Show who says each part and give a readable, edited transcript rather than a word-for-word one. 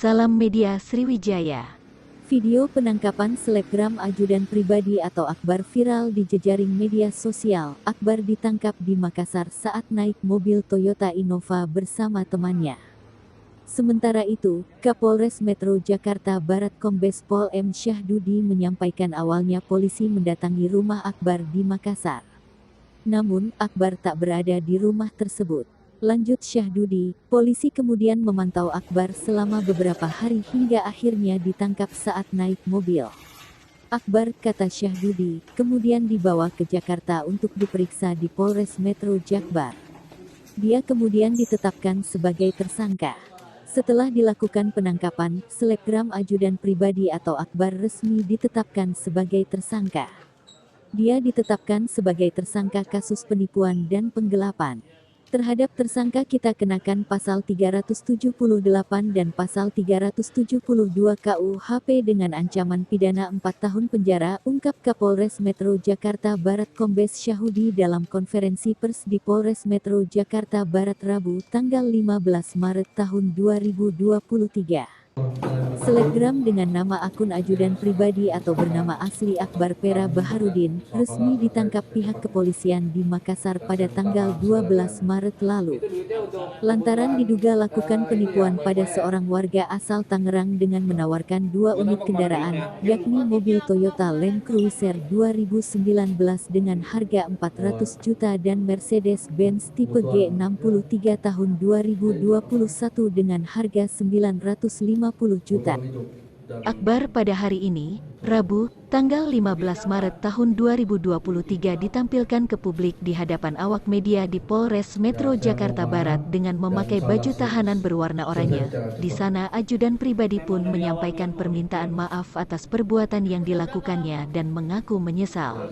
Speaker 1: Salam Media Sriwijaya.
Speaker 2: Video penangkapan selebgram ajudan pribadi atau Akbar viral di jejaring media sosial. Akbar ditangkap di Makassar saat naik mobil Toyota Innova bersama temannya. Sementara itu, Kapolres Metro Jakarta Barat Kombes Pol M. Syahdudi menyampaikan awalnya polisi mendatangi rumah Akbar di Makassar. Namun, Akbar tak berada di rumah tersebut. Lanjut Syahdudi, polisi kemudian memantau Akbar selama beberapa hari hingga akhirnya ditangkap saat naik mobil. Akbar, kata Syahdudi, kemudian dibawa ke Jakarta untuk diperiksa di Polres Metro Jakbar. Dia kemudian ditetapkan sebagai tersangka. Setelah dilakukan penangkapan, selebgram ajudan pribadi atau Akbar resmi ditetapkan sebagai tersangka. Dia ditetapkan sebagai tersangka kasus penipuan dan penggelapan. Terhadap tersangka kita kenakan pasal 378 dan pasal 372 KUHP dengan ancaman pidana 4 tahun penjara, ungkap Kapolres Metro Jakarta Barat Kombes Syahdudi dalam konferensi pers di Polres Metro Jakarta Barat Rabu, tanggal 15 Maret tahun 2023. Selebgram dengan nama akun ajudan pribadi atau bernama asli Akbar Pera Baharudin, resmi ditangkap pihak kepolisian di Makassar pada tanggal 12 Maret lalu. Lantaran diduga lakukan penipuan pada seorang warga asal Tangerang dengan menawarkan 2 unit kendaraan, yakni mobil Toyota Land Cruiser 2019 dengan harga 400 juta dan Mercedes-Benz tipe G63 tahun 2021 dengan harga 950 juta.
Speaker 1: Akbar pada hari ini, Rabu, tanggal 15 Maret tahun 2023 ditampilkan ke publik di hadapan awak media di Polres Metro Jakarta Barat dengan memakai baju tahanan berwarna oranye. Di sana ajudan pribadi pun menyampaikan permintaan maaf atas perbuatan yang dilakukannya dan mengaku menyesal.